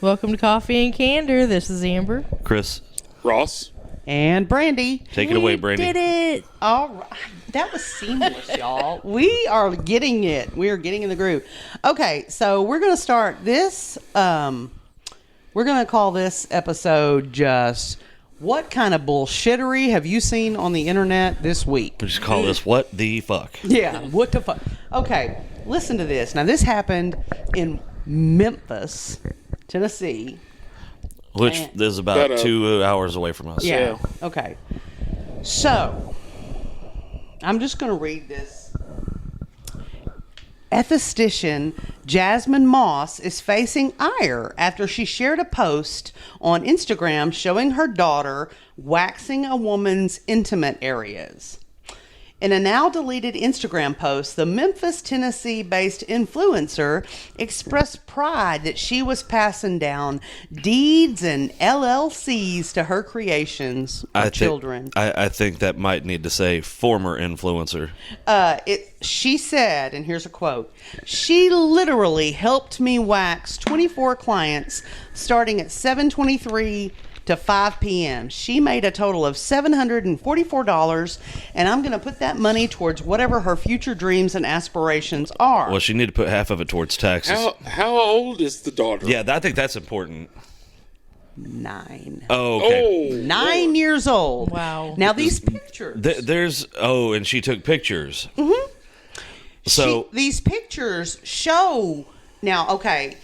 Welcome to Coffee and Candor. This is Amber. Chris, Ross. And Brandy. take it away, Brandy. Did it. All right. That was seamless, y'all. We are getting it. We are getting in the groove. Okay, so we're going to start this. We're going to call this episode just what kind of bullshittery have you seen on the internet this week? We just call this What the Fuck. Yeah, what the fuck? Okay, listen to this. Now, this happened in Memphis, Tennessee. Which is about 2 hours away from us. Yeah. Okay. So, I'm just going to read this. Ethicistician Jasmine Moss is facing ire after she shared a post on Instagram showing her daughter waxing a woman's intimate areas. In a now deleted Instagram post, the Memphis, Tennessee-based influencer expressed pride that she was passing down deeds and LLCs to her creations of children. I think that might need to say former influencer. She said, and here's a quote, "She literally helped me wax 24 clients starting at 7:23 to 5 p.m. She made a total of $744, and I'm going to put that money towards whatever her future dreams and aspirations are." Well, she need to put half of it towards taxes. How old is the daughter? Yeah, I think that's important. 9. Oh, okay. Oh, 9 years old. Wow. Now these pictures. And she took pictures. Mm-hmm. So These pictures show. Now, okay.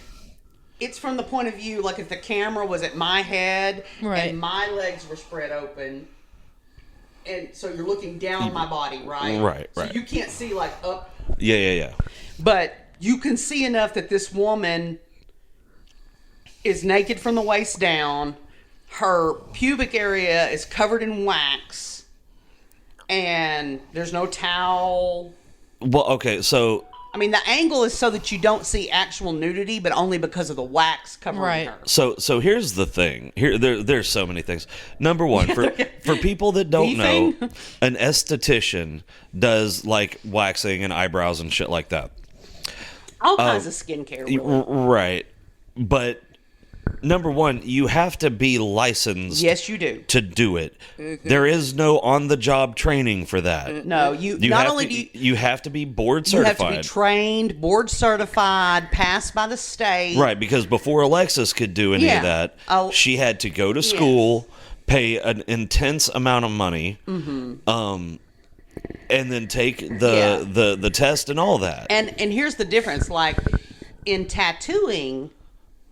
It's from the point of view, like if the camera was at my head Right. and my legs were spread open, and so you're looking down my body, right? Right, So right. you can't see like up, yeah. but you can see enough that this woman is naked from the waist down. Her pubic area is covered in wax, and there's no towel. Well, okay, so I mean, the angle is so that you don't see actual nudity, but only because of the wax covering Right. her. So here's the thing. There's so many things. Number one, for people that don't know, Beefing? an esthetician does like waxing and eyebrows and shit like that. All kinds of skincare. Really. Right. But number one, you have to be licensed Yes, you do. to do it. There is no on-the-job training for that. No, you You not have only to, do you, you have to be board you have certified. to be trained, board certified, passed by the state. Right, because before Alexis could do any Yeah. of that, Oh. she had to go to school, pay an intense amount of money, and then take the test and all that. And here's the difference. Like in tattooing,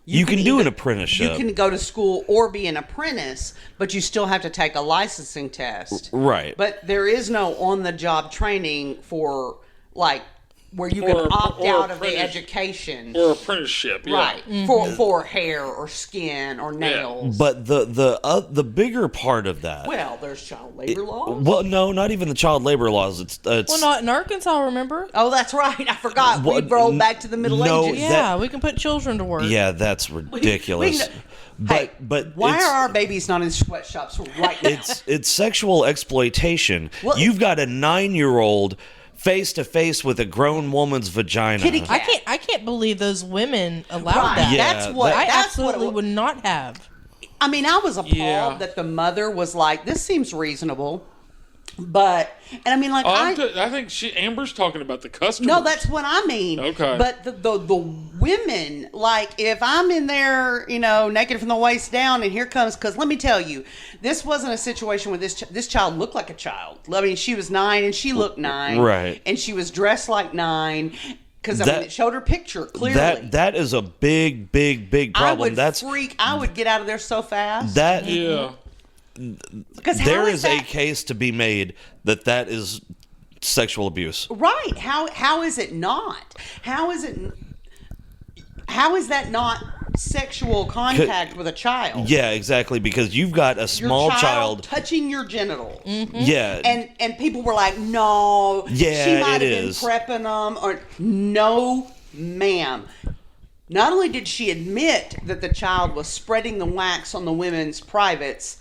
You can do an either- apprenticeship. You can go to school or be an apprentice, but you still have to take a licensing test. Right. But there is no on-the-job training for like where you Or can a- opt or out of the apprentice- education. or apprenticeship. Yeah. Right. For hair or skin or nails. But the bigger part of that. Well, there's child labor laws. Well, no, not even the child labor laws. It's Well, not in Arkansas, remember? Oh, that's right. I forgot. Well, We rolled back to the Middle no, Ages. Yeah, we can put children to work. yeah, that's ridiculous. Hey, but why it's, are our babies not in sweatshops right now? it's sexual exploitation. Well, You've got a 9-year-old face to face with a grown woman's vagina. Kitty cat. I can't believe those women allowed Right. that. Yeah, That's what. I that's absolutely what it, would not have. I mean, I was appalled Yeah. that the mother was like, "This seems reasonable," but and I mean, like I think Amber's talking about the customer. no, that's what I mean. Okay. But the women, like, if I'm in there, naked from the waist down, and here comes, because let me tell you, this wasn't a situation where this child looked like a child. I mean, she was 9 and she looked 9, Right. And she was dressed like 9, because I mean, it showed her picture clearly. That is a big problem. I would get out of there so fast. That Yeah. Because there is a case to be made that is sexual abuse. right. How is it not? How is that not sexual contact with a child? Yeah, exactly. Because you've got a Your small child. touching your genitals. Yeah, And people were like, no, Yeah, she might have it been is. prepping them. Or no, ma'am. Not only did she admit that the child was spreading the wax on the women's privates,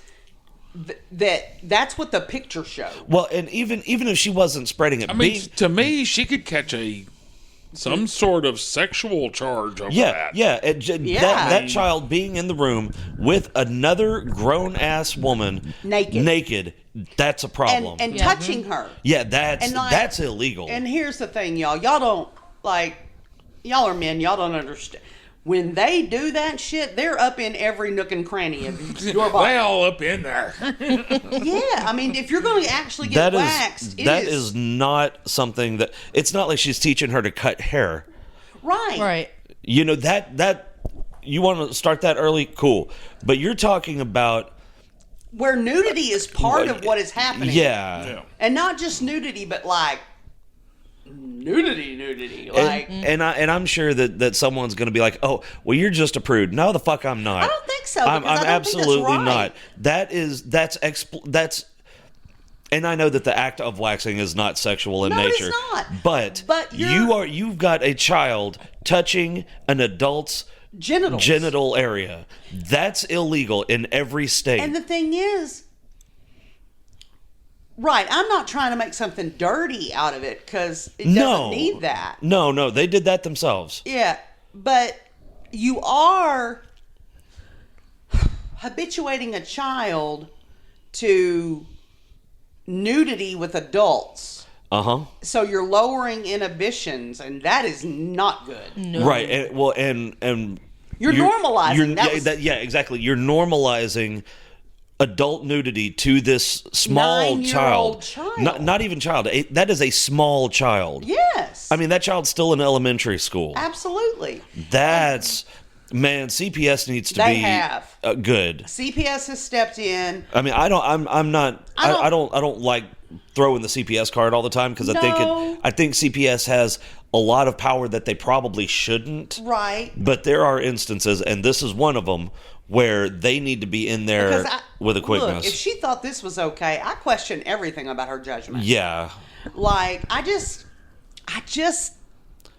that's what the picture showed. well, and even if she wasn't spreading it, I mean, to me, she could catch a some sort of sexual charge over Yeah, that. yeah. Yeah. That child being in the room with another grown ass woman Naked. that's a problem. and Yeah. touching her. yeah, that's and, like- that's illegal. And here's the thing, y'all. Y'all don't y'all are men. Y'all don't understand. When they do that shit, they're up in every nook and cranny of your They body. all up in there. Yeah, I mean, if you're going to actually get that waxed, is that is not something that it's not like she's teaching her to cut hair. right. Right. You know that you want to start that early, cool. But you're talking about Where nudity is part of what is happening. yeah. And not just nudity, but like nudity. Like, And I'm sure that someone's going to be like, "Oh, well, you're just a prude." No, the fuck, I'm not. I don't think so, I'm because I don't think that's absolutely right. not. That's. And I know that the act of waxing is not sexual in No, it's nature, not. but you've got a child touching an adult's genitals. genital area. That's illegal in every state. And the thing is, right, I'm not trying to make something dirty out of it because it doesn't need that. No, they did that themselves. Yeah, but you are habituating a child to nudity with adults. Uh-huh. So you're lowering inhibitions, and that is not good. No. Right. And You're normalizing. Yeah, exactly. You're normalizing adult nudity to this small 9-year-old child. child. Not even child. That is a small child. Yes. I mean, that child's still in elementary school. Absolutely. That's man. CPS needs to They be have. Good. CPS has stepped in. I mean, I'm not. I don't like throwing the CPS card all the time because No. I think CPS has a lot of power that they probably shouldn't. Right. But there are instances, and this is one of them, where they need to be in there Because with a quickness. Look, if she thought this was okay, I question everything about her judgment. Yeah. Like,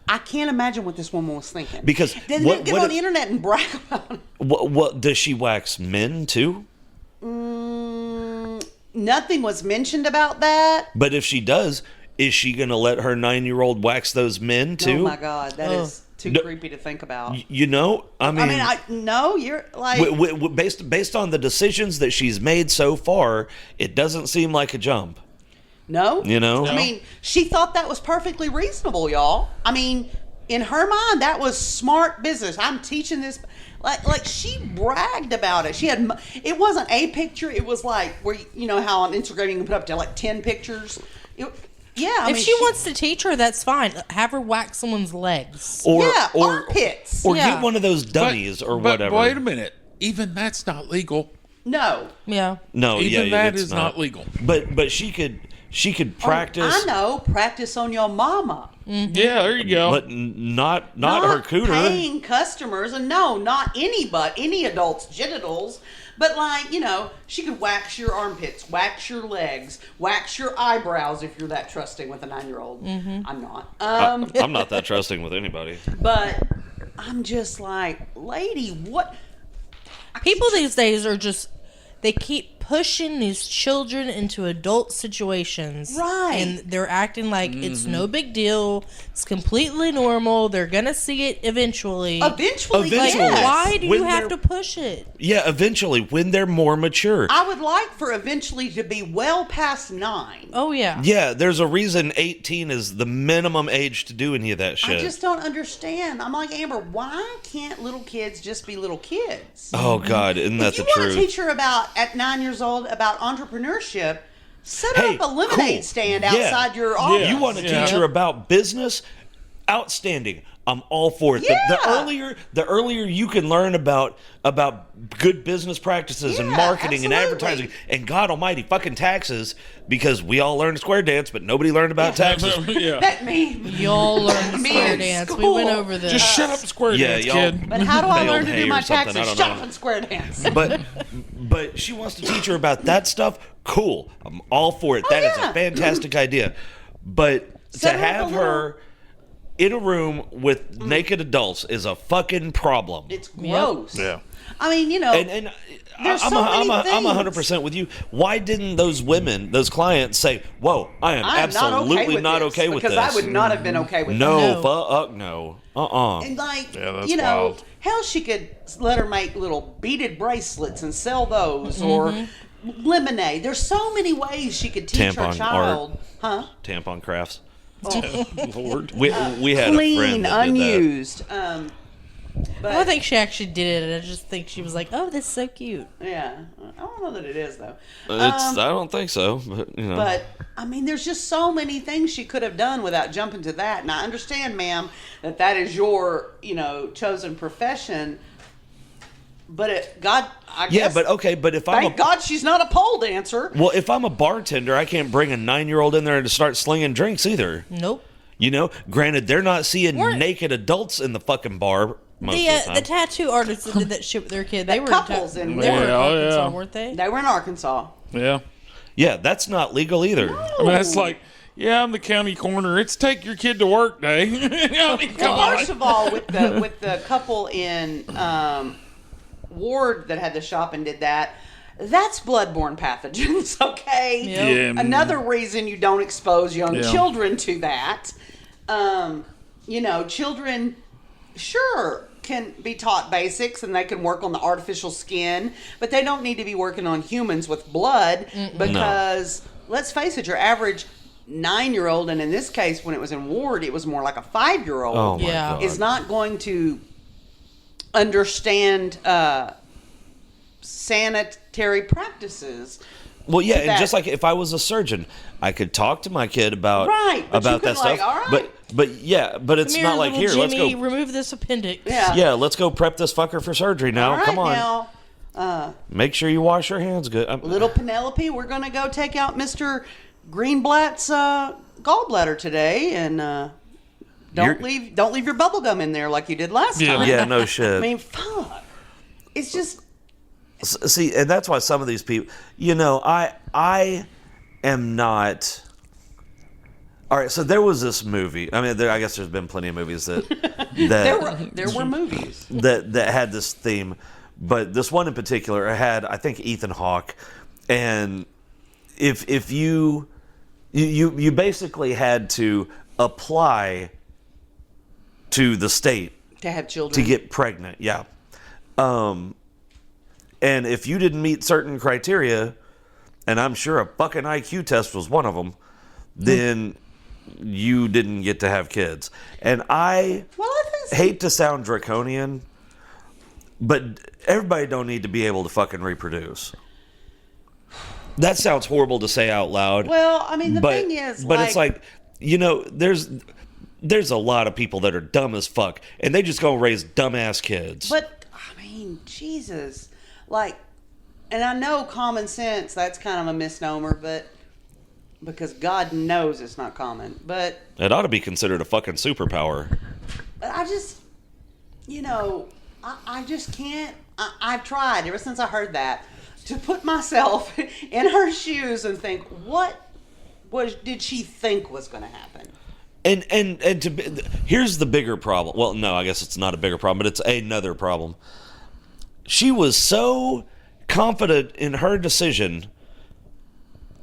I can't imagine what this woman was thinking. Because then what- get what on it- the internet and brag about it. What does she wax men too? Nothing was mentioned about that. But if she does, is she going to let her 9-year-old wax those men too? Oh my God, that is too No. creepy to think about. You know, I mean, No, you're like, based on the decisions that she's made so far, it doesn't seem like a jump. no. You know? I mean, she thought that was perfectly reasonable, y'all. I mean, in her mind, that was smart business. I'm teaching this. Like she bragged about it. She had. It wasn't a picture. It was like where you know how on Instagram you can put up to like 10 pictures. Yeah. I If mean, she wants to teach her, that's fine. Have her wax someone's legs. Or armpits. or Yeah. get one of those dummies or but whatever. wait a minute. Even that's not legal. No. Yeah. No, Even yeah, that it's is not legal. But she could practice. I know. Practice on your mama. Yeah, there you go. But not her cooter. Paying customers, and no, not any adult's genitals. But like, you know, she could wax your armpits, wax your legs, wax your eyebrows if you're that trusting with a 9-year-old. I'm not. I'm not that trusting with anybody. But I'm just like, lady, what? People these days are just, they keep pushing these children into adult situations. Right. And they're acting like it's no big deal. It's completely normal. They're going to see it eventually. Eventually, Eventually. yes. Why do When you have they're- to push it? Yeah, eventually when they're more mature. I would like for eventually to be well past 9. Oh, yeah. Yeah, there's a reason 18 is the minimum age to do any of that shit. I just don't understand. I'm like, Amber, why can't little kids just be little kids? Oh God, isn't that If you the want to truth? teach her at 9 years old about entrepreneurship, set Hey, up a lemonade cool. stand Yeah. outside your office. You want to Yeah. teach her about business? Outstanding. I'm all for it. The Yeah. earlier you can learn about good business practices and Yeah, marketing and absolutely. advertising and God Almighty fucking taxes, because we all learned square dance, but nobody learned about taxes. Yeah. That me. Y'all learned the Me square in dance. We school. went over this. Just shut up, square Yeah, dance, y'all- kid. But how do I Baled learn to hay do or my something, I taxes? don't Shut know. up and square dance. But she wants to teach her about that stuff. Cool. I'm all for it. That is yeah. a fantastic idea. But Set to her up have a little- her in a room with naked adults is a fucking problem. It's gross. Yeah. I mean, you know, And there's I'm so many I'm things. 100% with you. Why didn't those women, those clients, say, "Whoa, I am I'm absolutely not okay with this"? because I would not have been okay with No, that. No. fuck no. And like, Yeah, that's you know, wild. hell, she could let her make little beaded bracelets and sell those, or lemonade. There's so many ways she could teach her Tampon child, huh? Tampon crafts. Lord. We had a friend Clean, that did that. unused. But I don't think she actually did it. I just think she was like, "Oh, this is so cute." yeah, I don't know that it is though. I don't think so, but you know. But I mean, there's just so many things she could have done without jumping to that. And I understand, ma'am, that is your, chosen profession. But God, I yeah, guess. but okay, but if I'm Thank God she's not a pole dancer. well, if I'm a bartender, I can't bring a 9-year-old in there to start slinging drinks either. Nope. Granted, they're not seeing Weren't- naked adults in the fucking bar most The of the time. the tattoo artists that did that shit with their kid, they were couples in, in they were in there. Arkansas, Yeah. weren't they? They were in Arkansas. Yeah. Yeah, that's not legal either. I mean, that's like, yeah, I'm the county coroner. It's take your kid to work day. I mean, come Well, on. first of all, with the couple in Ward that had the shop and did that, that's bloodborne pathogens. Okay. Yep. Yeah. Another reason you don't expose young Yeah. children to that. Children, sure, can be taught basics and they can work on the artificial skin, but they don't need to be working on humans with blood because, let's face it, your average 9-year-old, and in this case, when it was in Ward, it was more like a 5-year-old, Oh my Yeah. god. is not going to understand sanitary practices. Well, yeah, and that. just like if I was a surgeon, I could talk to my kid about Right, but you about could, that stuff. like, all right. But it's Come not like little here. Let's Jimmy, go. remove this appendix. Yeah. Let's go prep this fucker for surgery now. All right, Come on, now, make sure you wash your hands good. little Penelope, we're going to go take out Mr. Greenblatt's gallbladder today, and don't You're- leave your bubble gum in there like you did last Yeah. time. Yeah, no shit. I mean, fuck. It's just See, and that's why some of these people, I am not. All right, so there was this movie. I mean, I guess there's been plenty of movies that there were movies. that had this theme, but this one in particular had, I think, Ethan Hawke, and if you basically had to apply to the state To have children. to get pregnant, yeah. And if you didn't meet certain criteria, and I'm sure a fucking IQ test was one of them, then you didn't get to have kids. And I Well, I think hate to sound draconian, but everybody don't need to be able to fucking reproduce. That sounds horrible to say out loud. Well, I mean, the but, thing is, but it's like, there's a lot of people that are dumb as fuck, and they just gonna raise dumbass kids. But I mean, Jesus, like, and I know common sense, that's kind of a misnomer, but because God knows it's not common, but It ought to be considered a fucking superpower. I just, I just can't. I've tried ever since I heard that to put myself in her shoes and think, what did she think was going to happen? And here's the bigger problem. Well, no, I guess it's not a bigger problem, but it's another problem. She was so confident in her decision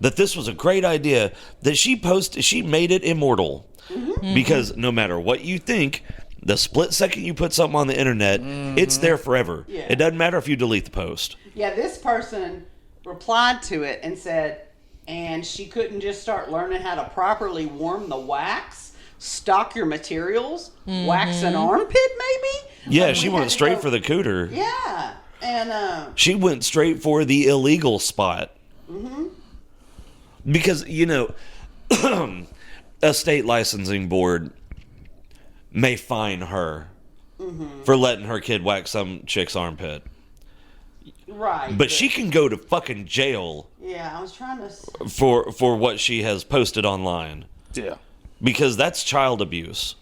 that this was a great idea that she made it immortal. Mm-hmm. Because no matter what you think, the split second you put something on the internet, it's there forever. Yeah. It doesn't matter if you delete the post. Yeah, this person replied to it and said, and she couldn't just start learning how to properly warm the wax, stock your materials, wax an armpit maybe? Yeah, Like, she we went had to straight go- for the cooter. Yeah, and She went straight for the illegal spot. Because, a state licensing board may fine her for letting her kid wax some chick's armpit. right. But she can go to fucking jail Yeah, I was trying to. for what she has posted online. Yeah. Because that's child abuse.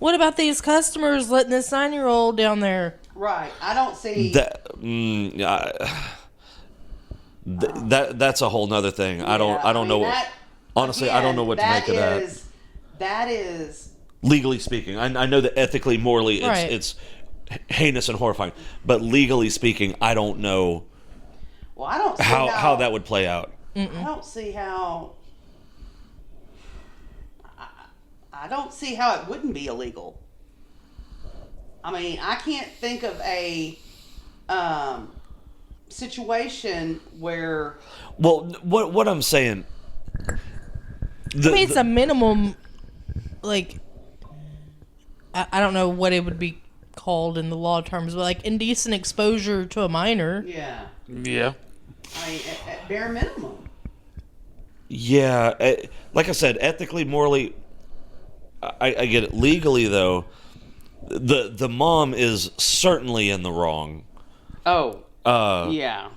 What about these customers letting this 9-year-old down there? Right, I don't see. That's a whole nother thing. I don't know. Honestly, I don't know what to make of that. That is Legally speaking, I know that ethically, morally, Right. it's heinous and horrifying. But legally speaking, I don't know Well, I don't see how that would play out. I don't see how. I don't see how it wouldn't be illegal. I mean, I can't think of a situation where. Well, what I'm saying. I mean, it's a minimum, like, I don't know what it would be called in the law terms, but like indecent exposure to a minor. Yeah. Yeah. I mean, at bare minimum. Yeah, like I said, ethically, morally, I get it. Legally, though, the mom is certainly in the wrong. Oh. Yeah.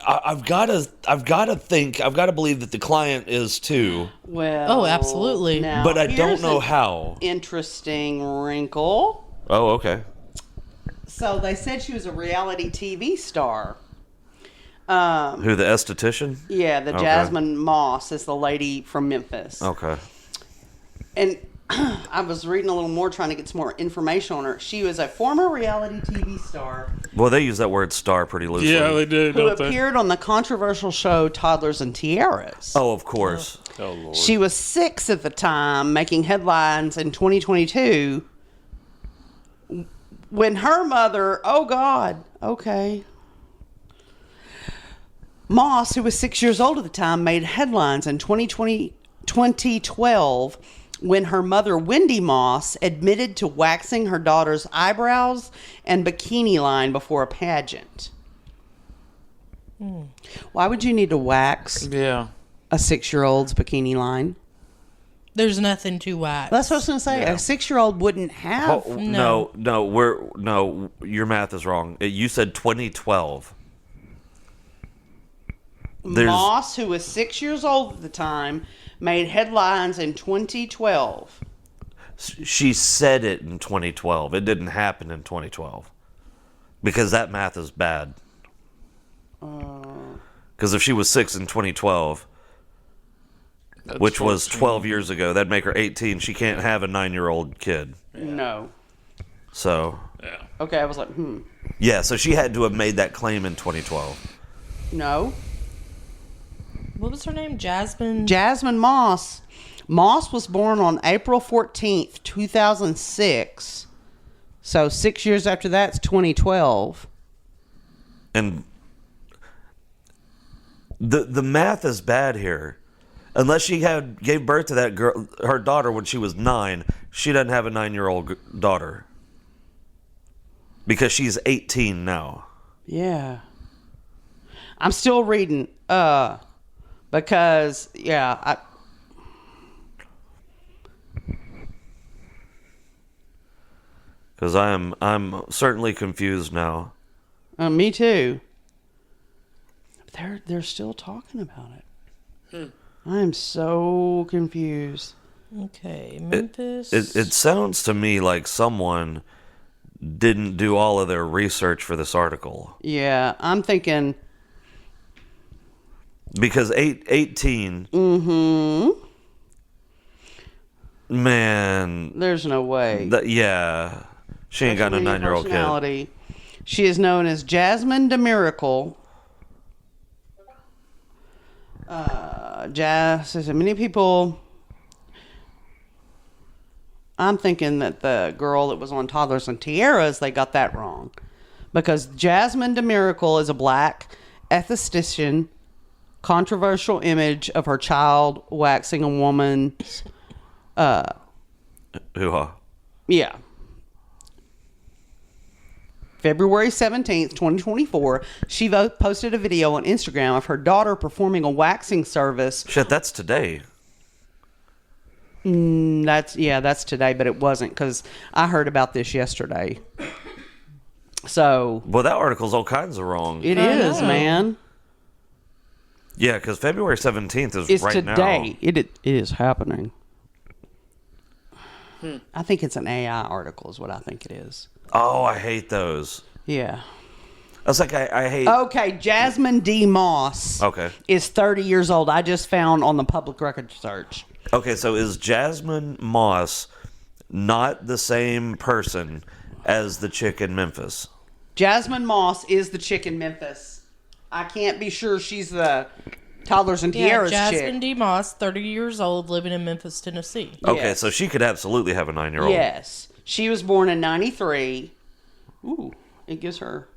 I've got to believe that the client is too, Well. Oh, absolutely. now but I don't here's know an how. Interesting wrinkle. Oh, okay. So they said she was a reality TV star. Who, the esthetician? Yeah, the Okay. Jasmine Moss is the lady from Memphis. Okay. And I was reading a little more, trying to get some more information on her. She was a former reality TV star Well, they use that word "star" pretty loosely. Yeah, they do, who don't they? appeared on the controversial show Toddlers and Tiaras. Oh, of course. Oh, Lord. She was 6 at the time, making headlines in 2022 when her mother, oh God, okay. Moss, who was 6 years old at the time, made headlines in 2012 when her mother, Wendy Moss, admitted to waxing her daughter's eyebrows and bikini line before a pageant. Why would you need to wax Yeah. a 6-year-old's bikini line? There's nothing to wax. That's what I was going to say. Yeah. A 6-year-old wouldn't have. Oh, no, your math is wrong. You said 2012. Moss, who was 6 years old at the time, made headlines in 2012. She said it in 2012. It didn't happen in 2012 because that math is bad. Because if she was 6 in 2012, That's which was 14. 12 years ago, that'd make her 18. She can't have a 9-year-old kid. No. So, Yeah. Okay, I was like, yeah, so she had to have made that claim in 2012. No. What was her name? Jasmine. Jasmine Moss. Moss was born on April 14th, 2006. So 6 years after that's 2012. And the math is bad here. Unless she gave birth to that girl, her daughter, when she was 9, she doesn't have a 9-year-old daughter because she's 18 now. Yeah. I'm still reading. Because Because I'm certainly confused now. me too. They're still talking about it. I am so confused. Okay, Memphis. It sounds to me like someone didn't do all of their research for this article. Yeah, I'm thinking. Because 18, man, There's no way. yeah, she ain't got no Especially 9-year-old kid. personality. She is known as Jasmine DeMiracle. Says many people. I'm thinking that the girl that was on Toddlers and Tiaras, they got that wrong, because Jasmine DeMiracle is a black esthetician. Controversial image of her child waxing a woman's. Hoo-ha. Yeah. February 17th, 2024, she posted a video on Instagram of her daughter performing a waxing service. Shit, that's today. That's today, but it wasn't, because I heard about this yesterday. So Well, that article's all kinds of wrong. it is, man. Yeah, because February 17th is It's right today. now. It is happening. I think it's an AI article is what I think it is. Oh, I hate those. Yeah. That's like I hate. Okay, Jasmine D. Moss. Okay. Is 30 years old. I just found on the public record search. Okay, so is Jasmine Moss not the same person as the chick in Memphis? Jasmine Moss is the chick in Memphis. I can't be sure she's the Toddlers and Yeah, Tiaras Jasmine chick. D. Moss, 30 years old, living in Memphis, Tennessee. Okay, Yes. so she could absolutely have a 9-year-old. Yes. She was born in 93. Ooh, it gives her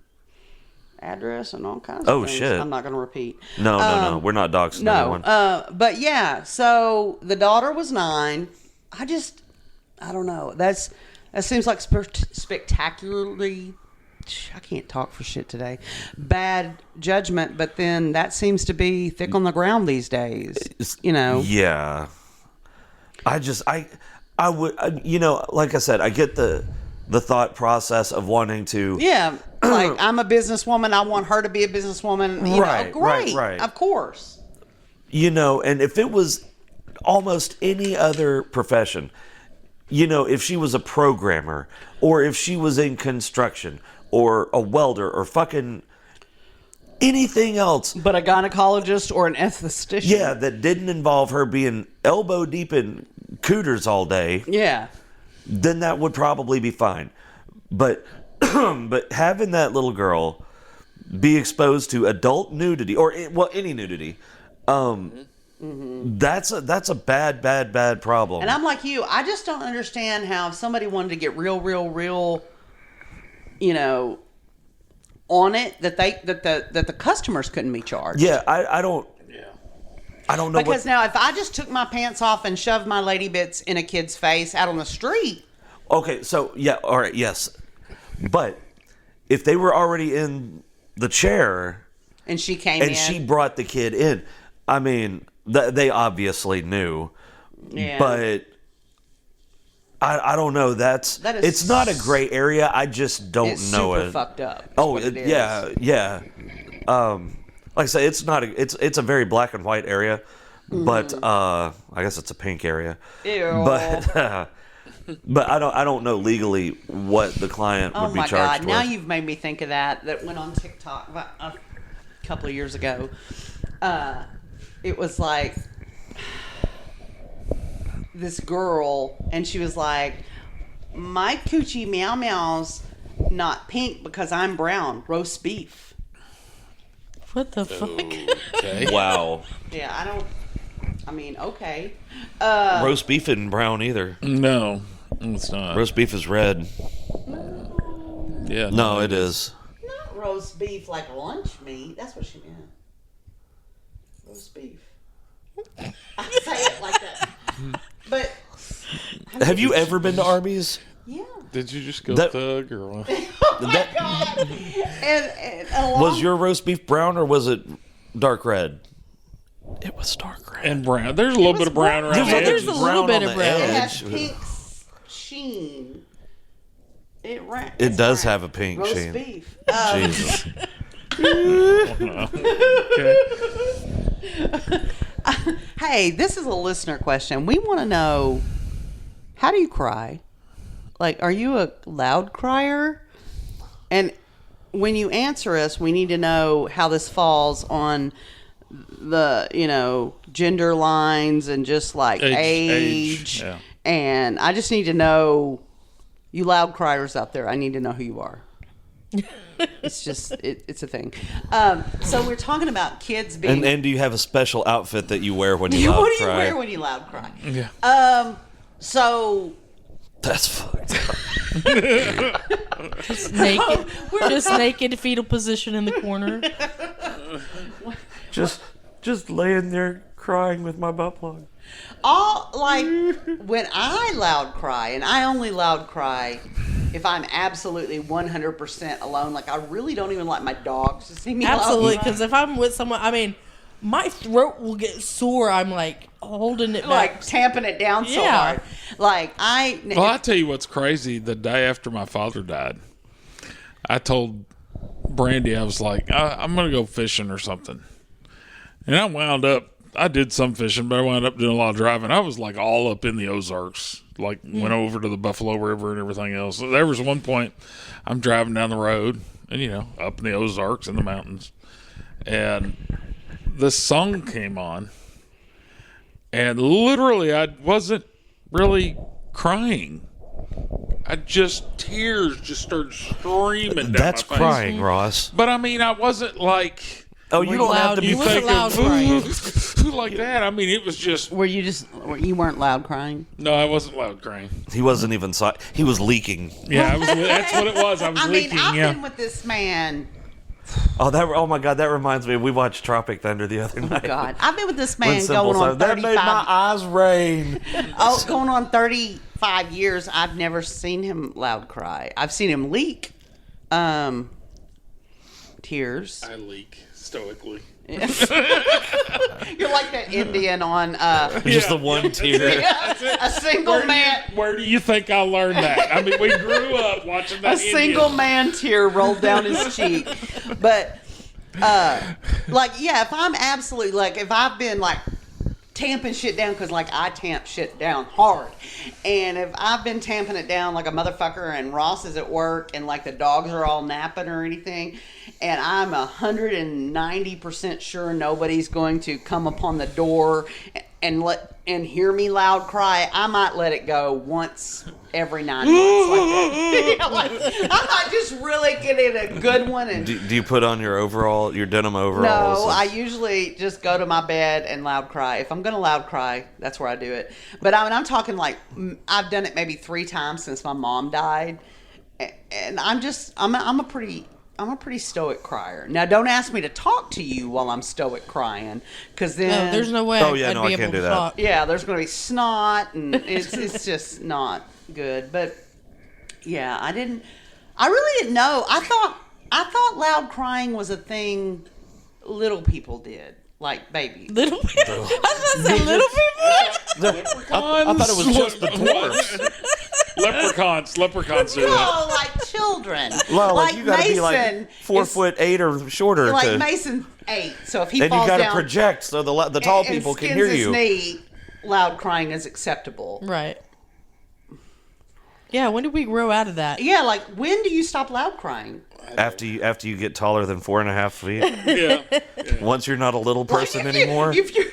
address and all kinds of Oh, things. shit. I'm not going to repeat. No. We're not doxing No. anyone. But yeah, so the daughter was 9. I don't know. That seems like spectacularly, I can't talk for shit today, bad judgment, but then that seems to be thick on the ground these days. You know? Yeah. I would, like I said, I get the thought process of wanting to. Yeah, like I'm a businesswoman. I want her to be a businesswoman. You Right, know, great, right. of course. And if it was almost any other profession, if she was a programmer or if she was in construction or a welder or fucking anything else. But a gynecologist or an esthetician. Yeah, that didn't involve her being elbow deep in cooters all day. Yeah. Then that would probably be fine. But but having that little girl be exposed to adult nudity or any nudity, that's a bad problem. And I'm like you. I just don't understand how if somebody wanted to get real, on it that the customers couldn't be charged. Yeah, I don't. Yeah. I don't know Because now if I just took my pants off and shoved my lady bits in a kid's face out on the street. Okay, so yeah, all right, yes, but if they were already in the chair And she came in. and she brought the kid in, I mean, they obviously knew. Yeah. But I don't know. That is- it's not a gray area. I just don't It's know super it. fucked up. is Oh, what it is. yeah. Like I say, it's not. It's a very black and white area, but I guess it's a pink area. Ew. But I don't know legally what the client Oh would be my charged God! Now with. you've made me think of that went on TikTok a couple of years ago. It was like this girl, and she was like, "My coochie meow meow's not pink because I'm brown. Roast beef." What the fuck? Okay. Wow. Yeah, okay. Roast beef isn't brown either. No, it's not. Roast beef is red. Yeah. No, it is. Not roast beef like lunch meat. That's what she meant. Roast beef. I say it like that. But Have you ever been to Arby's? yeah. Did you just go That- thug or what? That- God. And along, was your roast beef brown or was it dark red? It was dark red. And brown. There's a little bit of brown around the There's edges. a little bit of brown. it edge. has pink sheen. It It does have a pink roast sheen. beef. Jesus. Okay. Hey, this is a listener question. We want to know, how do you cry? Like, are you a loud crier? And when you answer us, we need to know how this falls on the, gender lines and just like age. Yeah. And I just need to know, you loud criers out there, I need to know who you are. It's just, it's a thing. So we're talking about kids being... And do you have a special outfit that you wear when you loud what do you cry? wear when you loud cry? Yeah. So... That's fucked up. Naked. We're just naked, fetal position in the corner. Just laying there crying with my butt plug. When I loud cry, and I only loud cry if I'm absolutely 100% alone. Like, I really don't even like my dogs to see me Absolutely, loud because if I'm with someone, my throat will get sore. I'm like holding it cry. back. Like, tamping it down so Yeah. hard. Like, Well, I tell you what's crazy. The day after my father died, I told Brandy, I was like, I'm going to go fishing or something. And I did some fishing, but I wound up doing a lot of driving. I was like all up in the Ozarks, like went over to the Buffalo River and everything else. There was one point I'm driving down the road and up in the Ozarks in the mountains, and this song came on, and literally I wasn't really crying. Tears just started streaming down That's my face. crying, Ross. But I mean, I wasn't like Oh, you don't have to be You wasn't loud crying. like that. I mean, it was just You weren't loud crying? no. I wasn't loud crying. He wasn't even. He was leaking. Yeah, that's what it was. I was leaking. I've Yeah. been with this man. Oh my God, that reminds me. We watched Tropic Thunder the other night. God, I've been with this When man Simple going on said, that made 35. my eyes rain. Going on 35 years. I've never seen him loud cry. I've seen him leak tears. I leak stoically. You're like that Indian on Just the one tear. a single man. Where do you think I learned that? I mean, we grew up watching that. A single man tear rolled down his cheek. But if I'm absolutely if I've been tamping shit down, because I tamp shit down hard, and if I've been tamping it down like a motherfucker, and Ross is at work, and the dogs are all napping or anything, and I'm 190% sure nobody's going to come upon the door and hear me loud cry, I might let it go once every 9 months like that. I might just really get in a good one. And Do you put on your denim overalls? no, I usually just go to my bed and loud cry. If I'm going to loud cry, that's where I do it. But I'm talking I've done it maybe 3 times since my mom died. And I'm a pretty stoic crier. Now, don't ask me to talk to you while I'm stoic crying, because then No, there's no way Oh, yeah, I'd no, be I can't able do to that. talk. yeah, there's going to be snot, and it's just not good. But yeah, I really didn't know. I thought loud crying was a thing little people did, like babies. Little people? I was going to say little people? I thought it was just the dwarfs. Leprechauns do that. No, like children. Well, you got to be Mason 4'8" or shorter. Like Mason 8, so if he and you falls got to down, project so the tall and people can skins hear his you. knee, loud crying is acceptable. Right. Yeah, when did we grow out of that? Yeah, when do you stop loud crying? After you get taller than 4.5 feet. Yeah. Once you're not a little person anymore. If you're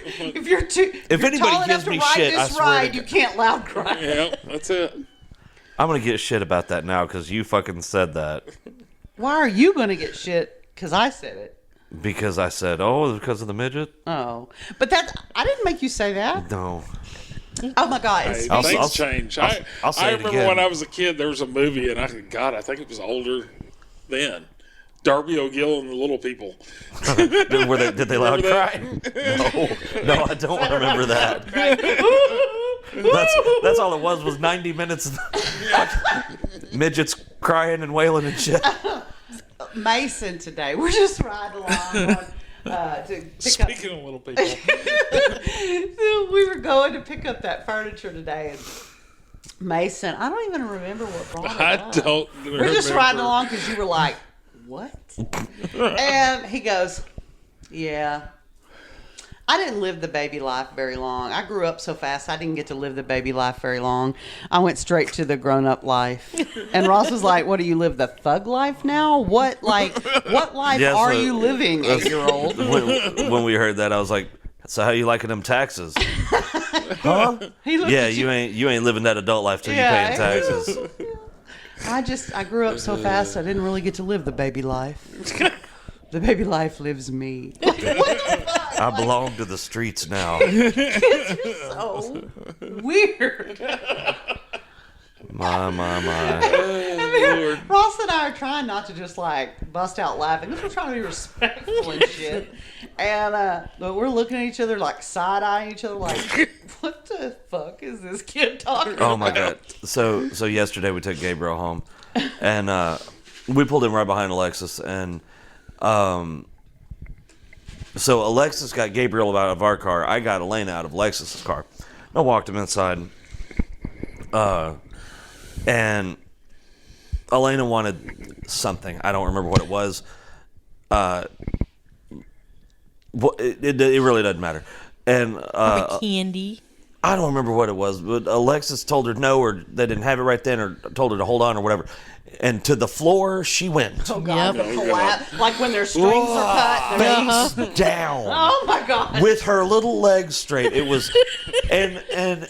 too, If you're anybody tall enough gives to me ride shit, I this swear to ride, you God. can't loud cry. Yeah, that's it. I'm gonna get shit about that now because you fucking said that. Why are you going to get shit? Because I said it. Because I said, oh, because of the midget? Oh, but I didn't make you say that. No. Oh my God! Hey, I'll- things I'll- change. I'll say I it remember again. when I was a kid, there was a movie, and I think it was older then. Darby O'Gill and the Little People. Did they loud Remember cry? No, I don't remember that. That's all it was 90 minutes of midgets crying and wailing and shit. Mason today. We're just riding along to pick up. Speaking of Little People. So we were going to pick up that furniture today, and Mason, I don't even remember what brought it I up. don't We're just riding along because you were like, what? And he goes, yeah. I didn't live the baby life very long. I grew up so fast, I didn't get to live the baby life very long. I went straight to the grown-up life. And Ross was like, what, do you live the thug life now? What life Yes, are you living, 8-year-old? When we heard that, I was like, so how you liking them taxes? Huh? He looked Yeah, at you ain't living that adult life till you paying taxes. I grew up so fast, I didn't really get to live the baby life. The baby life lives me. I belong to the streets now. So weird. My. Ross and I are trying not to just bust out laughing. We're trying to be respectful and shit. And but we're looking at each other side eyeing each other what the fuck is this kid talking about? Oh my God. So yesterday we took Gabriel home, and we pulled him right behind Alexis, and so Alexis got Gabriel out of our car. I got Elena out of Alexis's car. I walked him inside, and Elena wanted something. I don't remember what it was. It really doesn't matter. And Candy. I don't remember what it was, but Alexis told her no, or they didn't have it right then, or told her to hold on, or whatever. and to the floor she went. Oh God, Yep. the collapse. Like when their strings are cut. they're- Face down. Oh my God. With her little legs straight. It was, and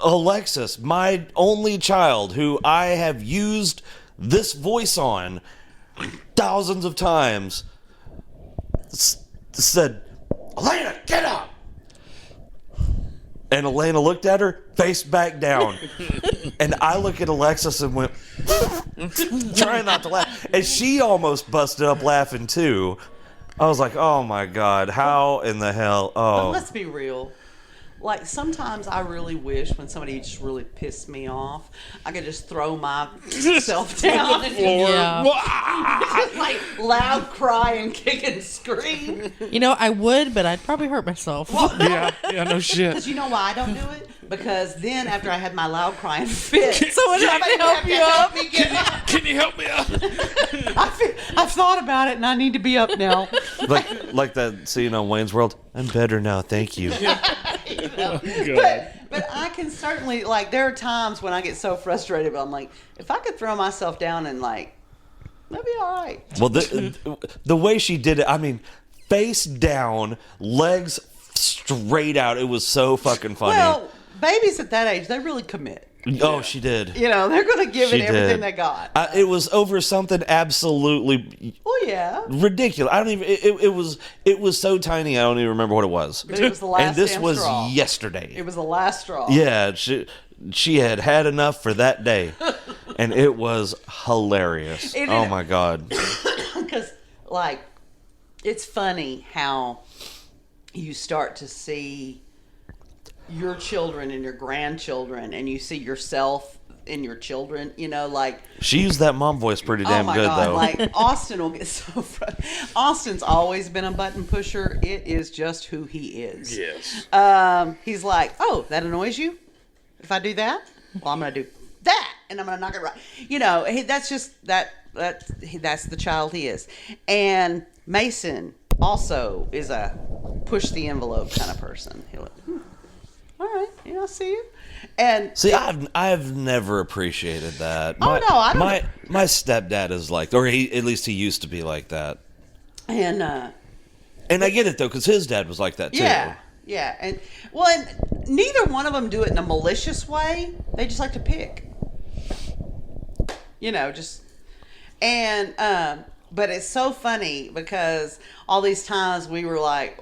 Alexis, my only child, who I have used this voice on thousands of times, said, "Elena, get up!" And Elena looked at her, face back down. And I look at Alexis and went, trying not to laugh. And she almost busted up laughing too. I was like, oh my God, how in the hell? But Oh. let's be real. Like, sometimes I really wish when somebody just really pissed me off, I could just throw myself down and Yeah. just, like, loud cry and kick and scream. You know, I would, but I'd probably hurt myself. Yeah, no shit. Because you know why I don't do it? Because then after I had my loud crying fit, Someone have to help you up. me get up. Can you help me out? I've thought about it and I need to be up now. Like that scene on Wayne's World. I'm better now, thank you. But I can certainly, like, there are times when I get so frustrated, but I'm like, if I could throw myself down and, like, that'd be all right. Well, the way she did it, I mean, face down, legs straight out. It was so fucking funny. Well, babies at that age, they really commit. Oh, she did. You know, they're going to give She it everything did. they got. It was over something absolutely Oh, yeah. ridiculous. I don't even. It was so tiny. I don't even remember what it was. But it was the last And this damn was straw. yesterday. It was the last straw. Yeah, she had had enough for that day, and it was hilarious. It Oh is- my God. Because, like, it's funny how you start to see your children and your grandchildren, and you see yourself in your children, you know, like, She used that mom voice pretty oh damn my good God, though. like, Austin will get so frustrated. Austin's always been a button pusher. It is just who he is. Yes. He's like, oh, that annoys you? If I do that? Well, I'm going to do that, and I'm going to knock it right. You know, that's just, that's the child he is. And Mason also is a push the envelope kind of person. He'll like, all right, yeah, I see you. And See, I've never appreciated that. Oh, no, I don't- My stepdad is like, or at least he used to be like that. and And I get it though, because his dad was like that too. yeah, and neither one of them do it in a malicious way. They just like to pick, you know, just and but it's so funny because all these times we were like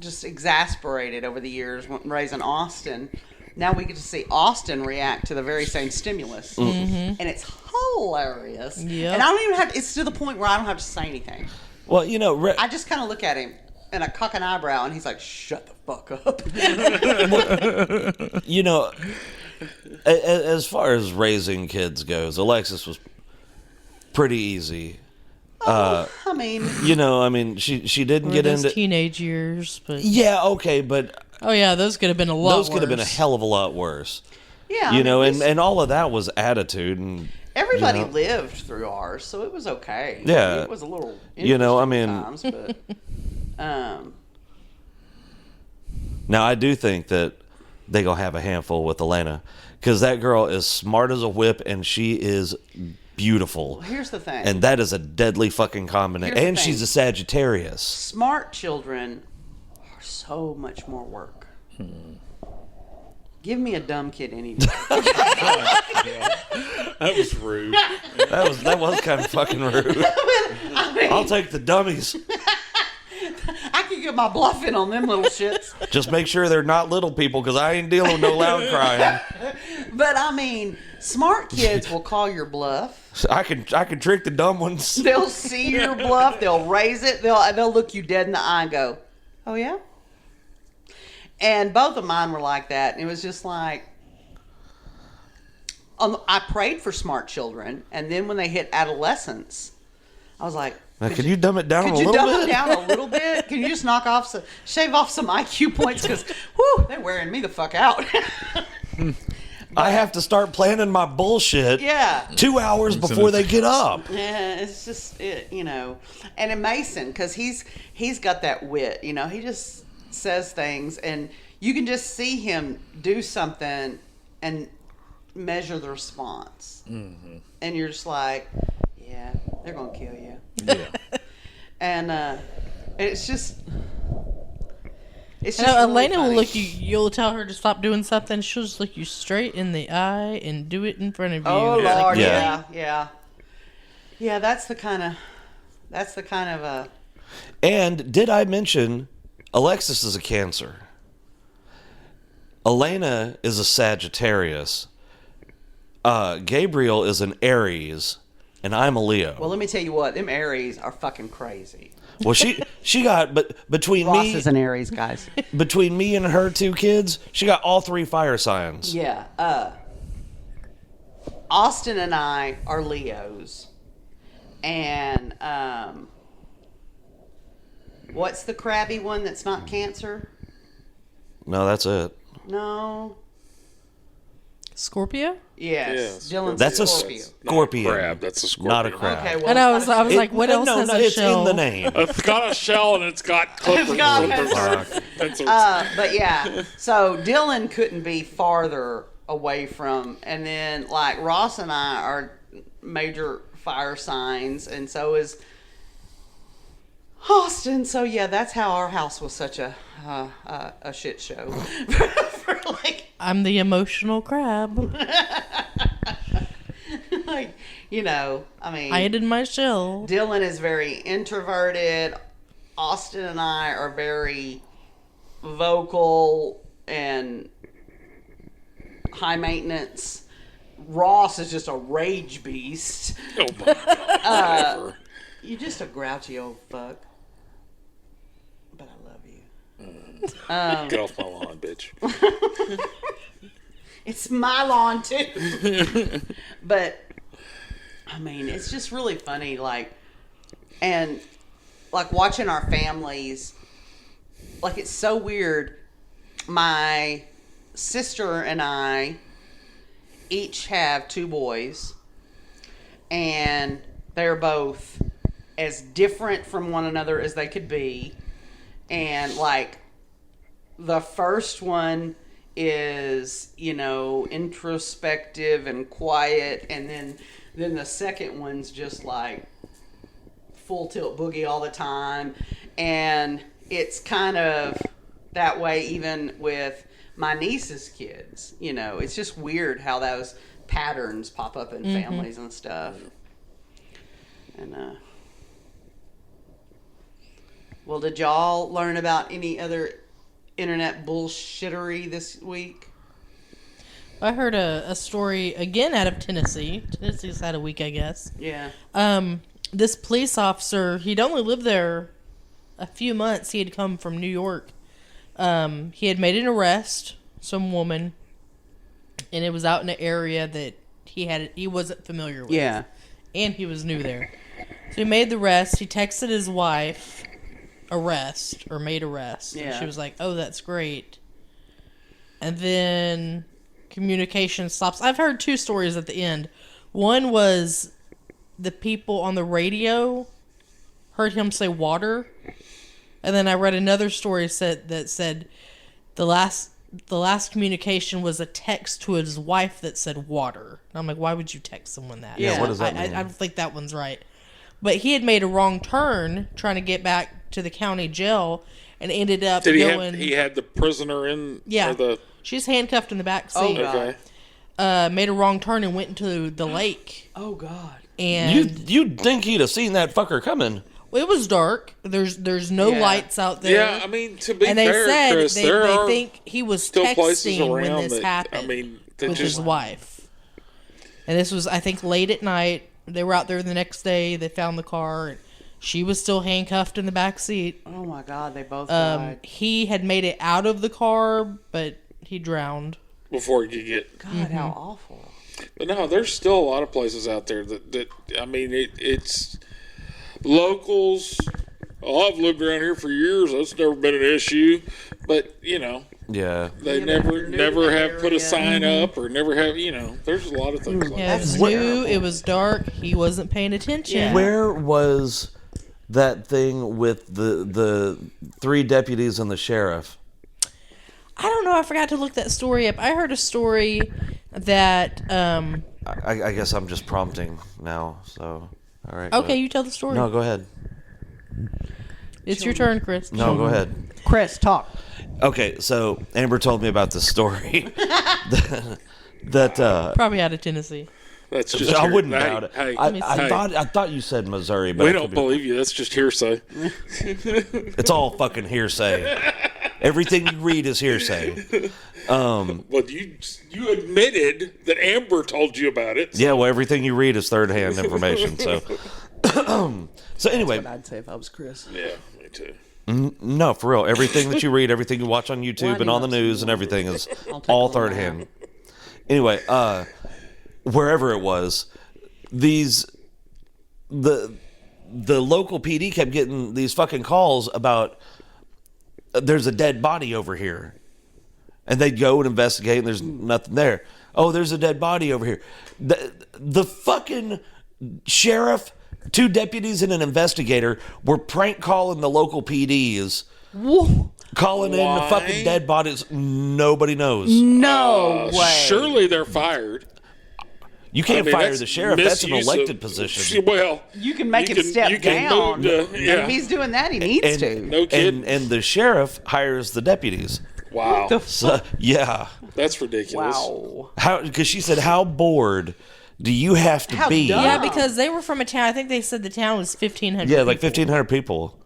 just exasperated over the years when raising Austin. Now we get to see Austin react to the very same stimulus, and it's hilarious. Yep. And I don't even have. It's to the point where I don't have to say anything. Well, you know, I just kind of look at him and I cock an eyebrow, and he's like, "Shut the fuck up." you know, as far as raising kids goes, Alexis was pretty easy. I mean, You know, I mean, she didn't Or get those into. teenage years, but Yeah, okay, but oh yeah, those could have been a lot. those could have been a worse. hell of a lot worse. yeah, You I know, mean, and all of that was attitude and everybody you know. lived through ours, so it was okay. Yeah. It was a little, You know, I interesting mean- times, but Now, I do think that they gonna have a handful with Elena because that girl is smart as a whip and she is beautiful. here's the thing: And that is a deadly fucking combination. Here's the And she's thing. a Sagittarius. smart children are so much more work. Give me a dumb kid any day. That was rude. That was kind of fucking rude. I mean, I'll take the dummies. I could get my bluff in on them little shits. Just make sure they're not little people because I ain't dealing with no loud crying. But I mean, smart kids will call your bluff. I can trick the dumb ones. They'll see your bluff. They'll raise it. They'll look you dead in the eye and go, "Oh yeah." And both of mine were like that. And it was just like, I prayed for smart children, and then when they hit adolescence, I was like, Now, can you dumb it down a could you little dumb bit? it down a little bit? Can you just shave off some IQ points? Because, whew, they're wearing me the fuck out. I have to start planning my bullshit Yeah. 2 hours before they get up. Yeah, it's just you know, and in Mason, because he's got that wit, you know, he just says things, and you can just see him do something, and measure the response. Mm-hmm. And you're just like, yeah, they're going to kill you. Yeah. And it's just... It's I just know, really Elena will funny. look you. You'll tell her to stop doing something. She'll just look you straight in the eye and do it in front of you. Oh, It's like, Lord, Yeah. yeah. That's the kind of And did I mention Alexis is a Cancer? Elena is a Sagittarius. Gabriel is an Aries, and I'm a Leo. Well, let me tell you what, them Aries are fucking crazy. Well, she got, but between Ross me is an Aries, guys. between me and her 2 kids, she got all 3 fire signs. Yeah. Austin and I are Leos. And what's the crabby one that's not Cancer? No, that's it. No. Scorpio? Yes. Yeah, Dylan's That's a Scorpio. Scorpion. Crab. That's a scorpion. Not a crab. Okay, well, And I was like, what else no, has no, a it's shell? in the name. It's got a shell and it's got clippers. It's got Pencils. but yeah, so Dylan couldn't be farther away from, and then like Ross and I are major fire signs, and so is Austin. So yeah, that's how our house was such a shit show. For like, I'm the emotional crab. like, you know, I mean, I hid in my shell. Dylan is very introverted. Austin and I are very vocal and high maintenance. Ross is just a rage beast. Oh my God. You're just a grouchy old fuck. But I love you. Get off my lawn, bitch. It's my lawn too. But I mean, it's just really funny, like, and like watching our families. Like, it's so weird. My sister and I each have 2 boys, and they're both as different from one another as they could be. And like, the first one is, you know, introspective and quiet, and then the second one's just like full tilt boogie all the time. And it's kind of that way even with my niece's kids. You know, it's just weird how those patterns pop up in families and stuff. And well, did y'all learn about any other internet bullshittery this week? I heard a story again out of Tennessee. Tennessee's had a week, I guess. Yeah. This police officer, he'd only lived there a few months. He had come from New York. He had made an arrest, some woman, and it was out in an area that he wasn't familiar with. Yeah. And he was new there. So he made the arrest. He texted his wife, made arrest. Yeah. And she was like, oh, that's great. And then communication stops. I've heard 2 stories at the end. One was the people on the radio heard him say water. And then I read another story that said the last communication was a text to his wife that said water. And I'm like, why would you text someone that? Yeah, what does that mean? I don't think that one's right. But he had made a wrong turn trying to get back to the county jail and ended up Did going... he had the prisoner in? Yeah. Or the, She's handcuffed in the back Oh, seat. God. okay. Made a wrong turn and went into the lake. Oh, God. And You'd think he'd have seen that fucker coming. it was dark. There's no Yeah. lights out there. Yeah, I mean, to be and they fair, said Chris, they there are think he was still places texting when around this that, happened I mean, that with just his wife. And this was, I think, late at night. They were out there the next day. They found the car. And she was still handcuffed in the back seat. Oh, my God. They both died. He had made it out of the car, but he drowned. before you get. God, how awful. But no, there's still a lot of places out there that I mean, it's locals. Oh, I've lived around here for years. That's never been an issue. But you know, Yeah. they Yeah, but if you're new never to that have put a area. sign up or never have. You know, there's a lot of things like Yeah, it that. was That's new. terrible. It was dark. He wasn't paying attention. Yeah. Where was that thing with the 3 deputies and the sheriff? I don't know. I forgot to look that story up. I heard a story that. I guess I'm just prompting now. So, all right. Okay, you tell the story. No, go ahead. It's your turn, Chris. No, go ahead. Chris, talk. Okay, so Amber told me about this story that Probably out of Tennessee. That's just I wouldn't hey, doubt it. Hey, I thought you said Missouri, but we I don't could be- believe you. That's just hearsay. It's all fucking hearsay. Everything you read is hearsay. Well, you admitted that Amber told you about it. Yeah, well, everything you read is third-hand information. So, so anyway, I'd say if I was Chris. Yeah, me too. no, for real. Everything that you read, everything you watch on YouTube and on the news and everything is all third-hand. Anyway, wherever it was, the local PD kept getting these fucking calls about there's a dead body over here. And they'd go and investigate, and there's nothing there. Oh, there's a dead body over here. The fucking sheriff, 2 deputies, and an investigator were prank calling the local PDs. Calling in the fucking dead bodies. Nobody knows. No way. Surely they're fired. You can't fire that's the sheriff. That's an misuse elected of- position. Well, You can make him step you can down. move And yeah. if he's doing that, he needs to. No kidding. And the sheriff hires the deputies. Wow, So, yeah. that's ridiculous. Wow. How? Because she said, how bored do you have to How be? dumb. Yeah, because they were from a town. I think they said the town was 1,500. Yeah, like 1,500 people.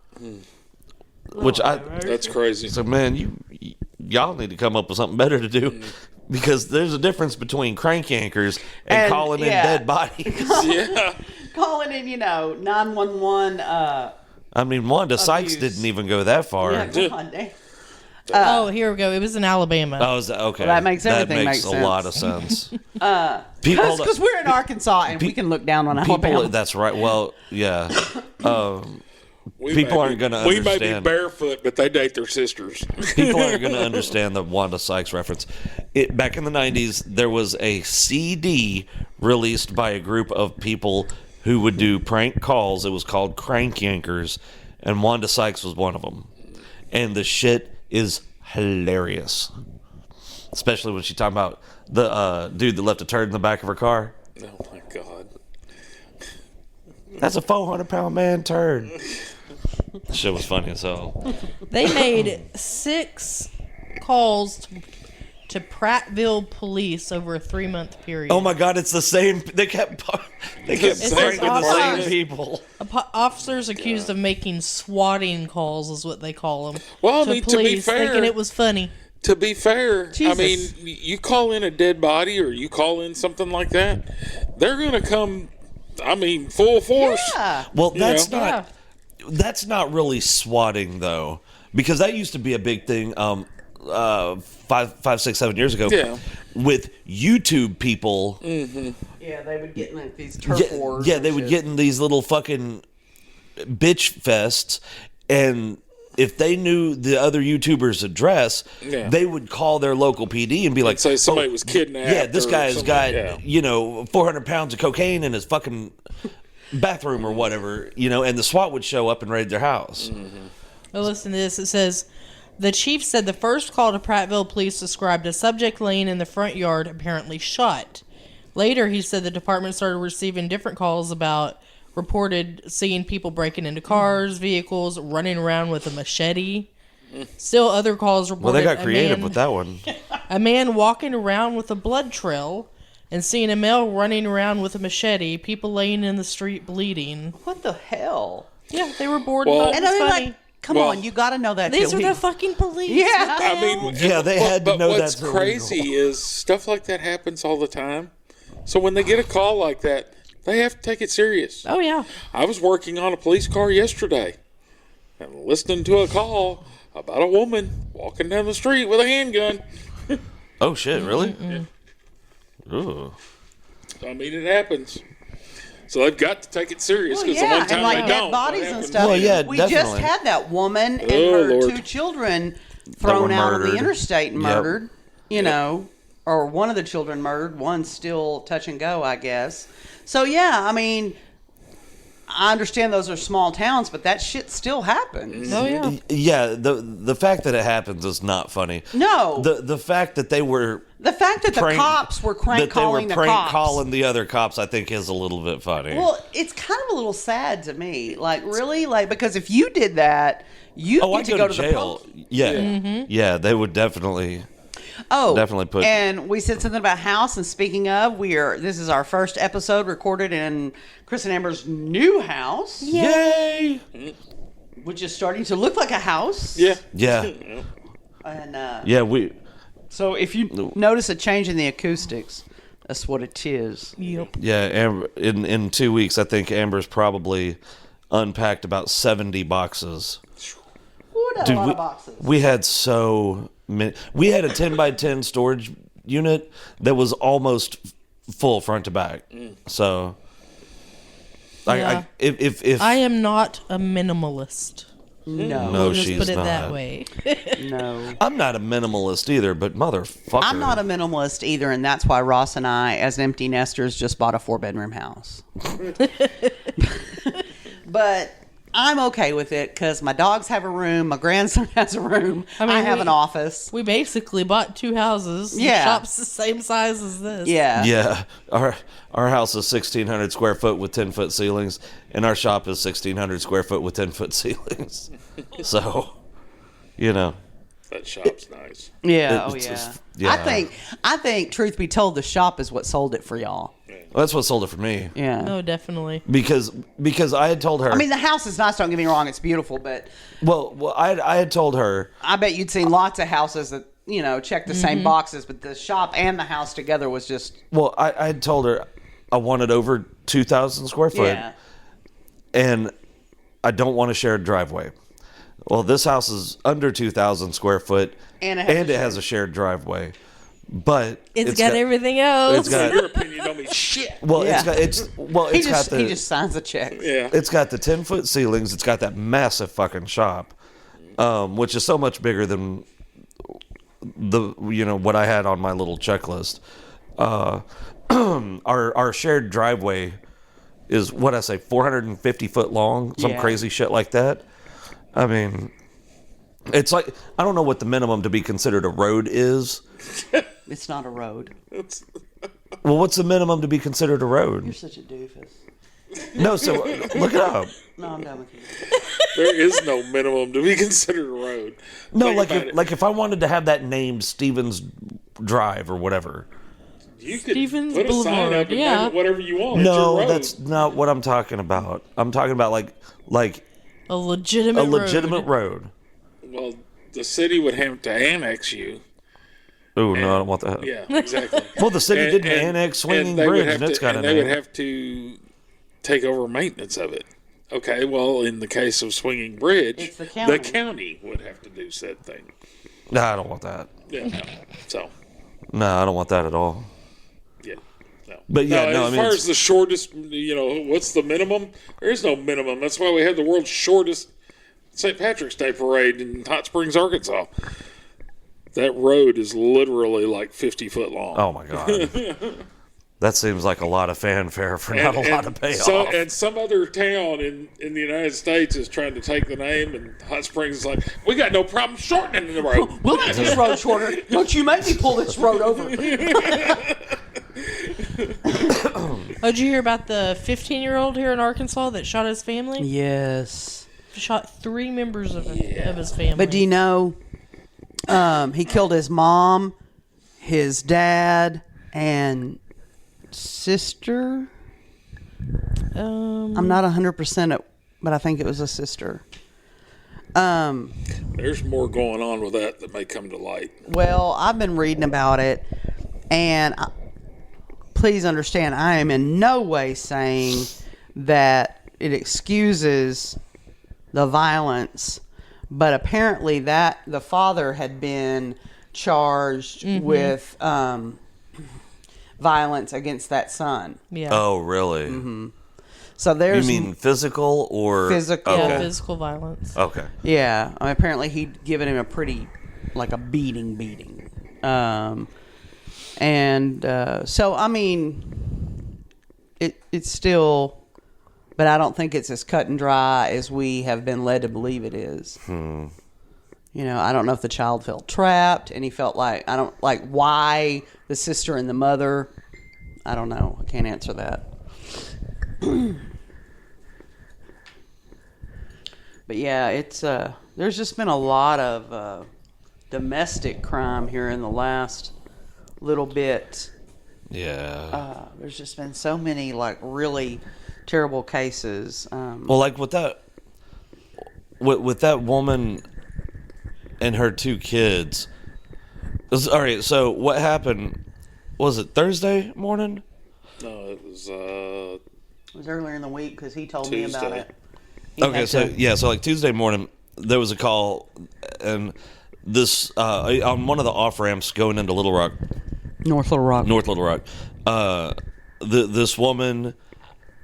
Which That's crazy. So, man, y'all need to come up with something better to do, because there's a difference between crank anchors and And, calling in yeah. dead bodies. Yeah, Calling in, 911. I mean, Wanda Sykes Abuse. didn't even go that far. Yeah, come on, Dave. Oh, here we go. It was in Alabama. Oh, is that okay? Well, that makes everything makes make a lot of sense. People, hold Because on. we're in Arkansas and we can look down on People, Alabama. that's right. Well, yeah. we People may aren't be- gonna We may be understand. barefoot, but they date their sisters. People aren't going to understand the Wanda Sykes reference. Back in the 90s, there was a CD released by a group of people who would do prank calls. It was called Crank Yankers, and Wanda Sykes was one of them. And the shit is hilarious. Especially when she talking about the dude that left a turd in the back of her car. Oh my god. That's a 400-pound man turd. The shit was funny as hell. They made 6 calls to Prattville police over a 3-month period. Oh my god, it's the same. They kept says pranking the same officers. people. Officers accused of making swatting calls is what they call them. Well, I mean, to be fair- thinking it was funny. To be fair, I mean, Jesus. you call in a dead body or you call in something like that, they're going to come, I mean, full force. Yeah. Well, that's know? not that's not really swatting though, because that used to be a big thing 5, 6, 7 years ago. Yeah. With YouTube people. Yeah, they would get in like these turf wars. Yeah, and they would shit. get in these little fucking bitch fests, and if they knew the other YouTubers' address, Yeah. they would call their local PD and be like, Say somebody "Oh, was kidnapped. yeah, this or guy's something, got yeah. 400 pounds of cocaine in his fucking bathroom or whatever, and the SWAT would show up and raid their house." Well, listen to this. It says, the chief said the first call to Prattville police described a subject laying in the front yard, apparently shot. Later, he said the department started receiving different calls about reported seeing people breaking into cars, vehicles, running around with a machete. Still other calls reported Well, they got a creative man- with that one. a man walking around with a blood trail and seeing a male running around with a machete, people laying in the street bleeding. What the hell? Yeah, they were bored Well- and And I mean, funny. like, come Well, on, you got to know that. These are illegal. the fucking police. Yeah. What the I hell? mean, Yeah, they had to but know what's that's crazy illegal. is stuff like that happens all the time. So when they get a call like that, they have to take it serious. Oh, yeah. I was working on a police car yesterday and listening to a call about a woman walking down the street with a handgun. Oh shit, really? Ooh. I mean, it happens. So they've got to take it serious Well, because yeah, the one time and like they dead don't, bodies what and happens? stuff. Well, yeah, we definitely. just had that woman and Oh, her Lord. 2 children were thrown out on the murdered. interstate and Yep. murdered. Or one of the children murdered. One's still touch and go, I guess. So yeah, I mean, I understand those are small towns, but that shit still happens. Oh yeah. Yeah, the fact that it happens is not funny. No. The fact that they were The fact that the prank- cops were crank calling the prank cops. calling the other cops, I think, is a little bit funny. Well, it's kind of a little sad to me. Like, really? Like, because if you did that, you I get to go to the jail. police. Yeah, yeah, they would definitely. Oh, Definitely put- And we said something about house. And speaking of, this is our first episode recorded in Chris and Amber's new house, Yay! which is starting to look like a house. Yeah. Yeah, And yeah. We so if you notice a change in the acoustics, that's what it is. Yep. Amber, in 2 weeks, I think Amber's probably unpacked about 70 boxes. Ooh, that's a lot of boxes. We had so many. We had a 10 by 10 storage unit that was almost full front to back. So, Yeah. if I am not a minimalist. No, no, We'll just she's put it not. that way. no. I'm not a minimalist either, but motherfucker, I'm not a minimalist either, and that's why Ross and I, as empty nesters, just bought a 4-bedroom house. But I'm okay with it because my dogs have a room, my grandson has a room, I, mean, have an office. We basically bought 2 houses. The Yeah. shop's the same size as this. Yeah. Yeah, our house is 1,600 square foot with 10-foot ceilings, and our shop is 1,600 square foot with 10-foot ceilings. So, you know, That shop's nice. Yeah. It's Oh, yeah. just- yeah. I think, truth be told, the shop is what sold it for y'all. that's what sold it for me. Yeah. No, definitely. Because I had told her. I mean, the house is nice. Don't get me wrong; it's beautiful. But well, I had told her. I bet you'd seen lots of houses that check the same boxes, but the shop and the house together was just Well, I had told her I wanted over 2,000 square foot, yeah. and I don't want a shared driveway. Well, this house is under 2,000 square foot, And and it has it has a shared driveway, but It's got everything else. It's got Your opinion don't mean shit. well, Yeah. it's He got just the he just signs the check. Yeah. it's got the 10-foot ceilings. It's got that massive fucking shop, which is so much bigger than what I had on my little checklist. Our shared driveway is 450 foot long, some Yeah. crazy shit like that. I mean, it's like I don't know what the minimum to be considered a road is. It's not a road. Well, what's the minimum to be considered a You're road? such a doofus. No, so look it up. No, I'm done with you. There is no minimum to be considered a road. No, Think about it. if I wanted to have that named Stevens Drive or whatever. You could Stevens put a sign Boulevard, up and yeah. name it whatever you want. No, it's your road. that's not what I'm talking about. I'm talking about like A legitimate a legitimate road. Well, the city would have to annex you. Oh no, I don't want that. Yeah, exactly. Well, the city And- didn't and- annex and Swinging they would Bridge, have and it's to- got a and they would name. have to take over maintenance of it. Okay, well, in the case of Swinging Bridge, It's the county. the county would have to do said thing. No, I don't want that. Yeah, no. So, No, I don't want that at all. yeah, no. But yeah, no, I as mean, far it's- as the shortest, what's the minimum? There is no minimum. That's why we have the world's shortest St. Patrick's Day parade in Hot Springs, Arkansas. That road is literally like 50 foot long. Oh my god. That seems like a lot of fanfare for not a lot of payoff. And some other town in the United States is trying to take the name, and Hot Springs is like, we got no problem shortening the road. We'll make this road shorter. Don't you make me pull this road over. Oh, did you hear about the 15-year-old here in Arkansas that shot his family? Yes. Shot 3 members of his family. But do you know, he killed his mom, his dad, and sister? I'm not 100%, but I think it was a sister. There's more going on with that may come to light. Well, I've been reading about it, and please understand, I am in no way saying that it excuses the violence, but apparently that the father had been charged with violence against that son. yeah. Oh, really? So You there's mean physical or Physical. Yeah, Okay. physical violence. Okay. yeah. I mean, apparently he'd given him a pretty like a beating. So I mean, it's still but I don't think it's as cut and dry as we have been led to believe it is. You know, I don't know if the child felt trapped and he felt like, I don't like why the sister and the mother. I don't know. I can't answer that. But yeah, it's there's just been a lot of domestic crime here in the last little bit. Yeah. There's just been so many like really terrible cases. Well, like with that woman and her 2 kids. All right, so what happened? Was it Thursday morning? No, it was It was earlier in the week because he told me about Tuesday. it. He Okay, had so to- yeah, so like Tuesday morning, there was a call, and this on one of the off ramps going into Little Rock, North Little Rock. North Little Rock, this woman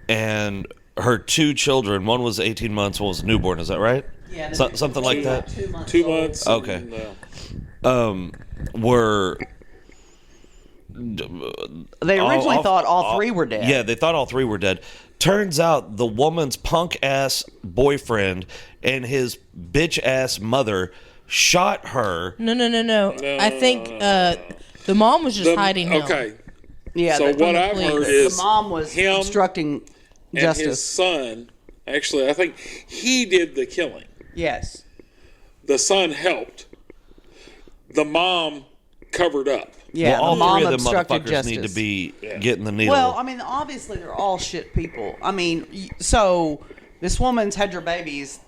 and her 2 children. One was 18 months, one was newborn. Is that right? Yeah, Something like that. 2 months. 2 old. months. Okay. And, Were They originally thought all 3 were dead. Yeah, they thought all 3 were dead. Turns out the woman's punk ass boyfriend and his bitch ass mother shot her. No. I think the mom was just hiding him. Okay. Yeah. So the, what I've police. heard the is mom was him obstructing and justice. his son. Actually, I think he did the killing. Yes. The son helped. The mom covered up. Yeah. Well, all the mom 3 of them obstructed motherfuckers justice. need to be getting the needle. Well, I mean, obviously they're all shit people. I mean, so this woman's had your babies.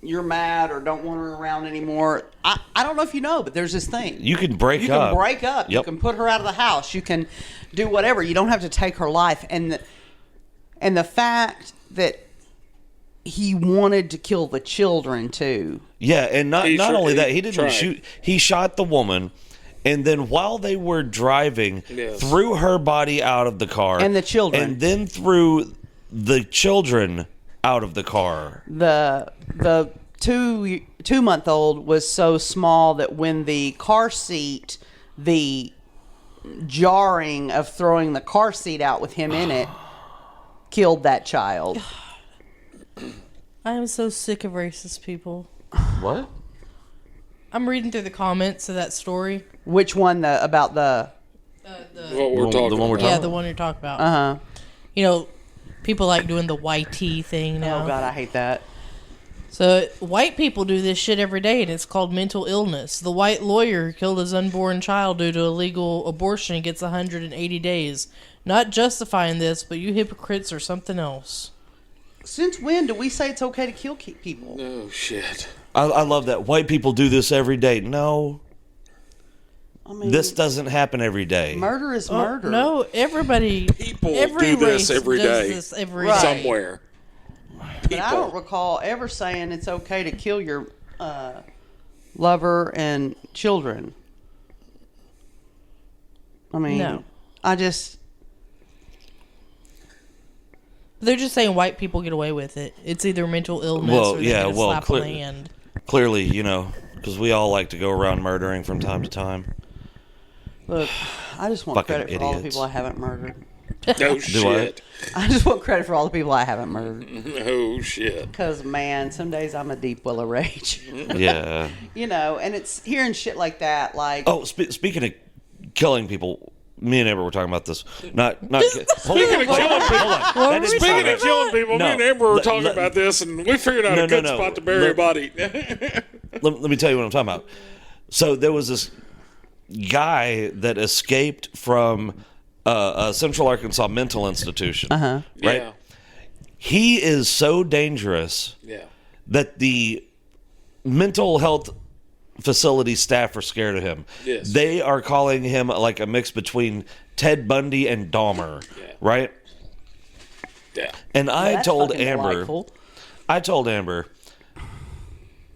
You're mad or don't want her around anymore. I don't know if you know, but there's this thing. you can break You up. can break up. You Yep. can put her out of the house. You can do whatever. You don't have to take her life. And the fact that he wanted to kill the children too. Yeah, and not He only that, he didn't tried. shoot. He shot the woman, and then while they were driving, Yes. threw her body out of the car And the children. and then threw the children out of the car. The 2-month-old was so small that when the car seat, the jarring of throwing the car seat out with him in it killed that child. I am so sick of racist people. What? I'm reading through the comments of that story. Which one? About the What we're The talking one we're about. Yeah, talking the one you're talking about. uh-huh. You know, people like doing the YT thing now. Oh God, I hate that. So white people do this shit every day, and it's called mental illness. The white lawyer who killed his unborn child due to illegal abortion gets 180 days. Not justifying this, but you hypocrites are something else. Since when do we say it's okay to kill people? Oh shit. I love that. White people do this every day. No, I mean, this doesn't happen every day. murder is Oh, murder. no, everybody. People every do this race every does day. this every Right. day. Somewhere. But I don't recall ever saying it's okay to kill your lover and children. I mean, No. I just They're just saying white people get away with it. It's either mental illness Well, or they yeah, get a well, slap on the hand. Clearly, you know, because we all like to go around murdering from time to time. look. I just want Fucking credit for all the idiots. people I haven't murdered. No shit. I just want credit for all the people I haven't murdered. No shit. Because man, some days I'm a deep well of rage. Yeah. You know, and it's hearing shit like that. Like, Oh, speaking of killing people, me and Amber were talking about this. Not. Hold Speaking on, of killing hold people, on. What That were we didn't Speaking sound of killing people, No, me and Amber were let- talking let- about this, and we figured out No, a good no, no. spot to bury a Let- body. let me tell you what I'm talking about. So there was this guy that escaped from a Central Arkansas mental institution. Right? Yeah. He is so dangerous Yeah. that the mental health facility staff are scared of him. Yes. They are calling him like a mix between Ted Bundy and Dahmer, Yeah. right? Yeah. And I that's told fucking Amber, delightful.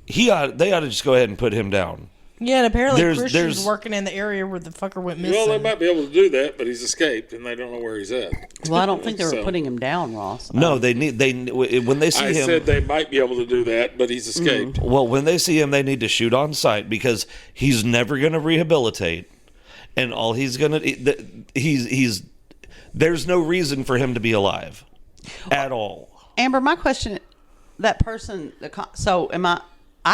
they ought to just go ahead and put him down. Yeah, and apparently There's- Christian's working in the area where the fucker went missing. Well, they might be able to do that, but he's escaped, and they don't know where he's at. well, I don't think they were So- putting him down, Ross. No, when they see I him. said they might be able to do that, but he's escaped. Well, when they see him, they need to shoot on sight because he's never going to rehabilitate, and all he's going to he's there's no reason for him to be alive at all. Amber, my question, that person, so am I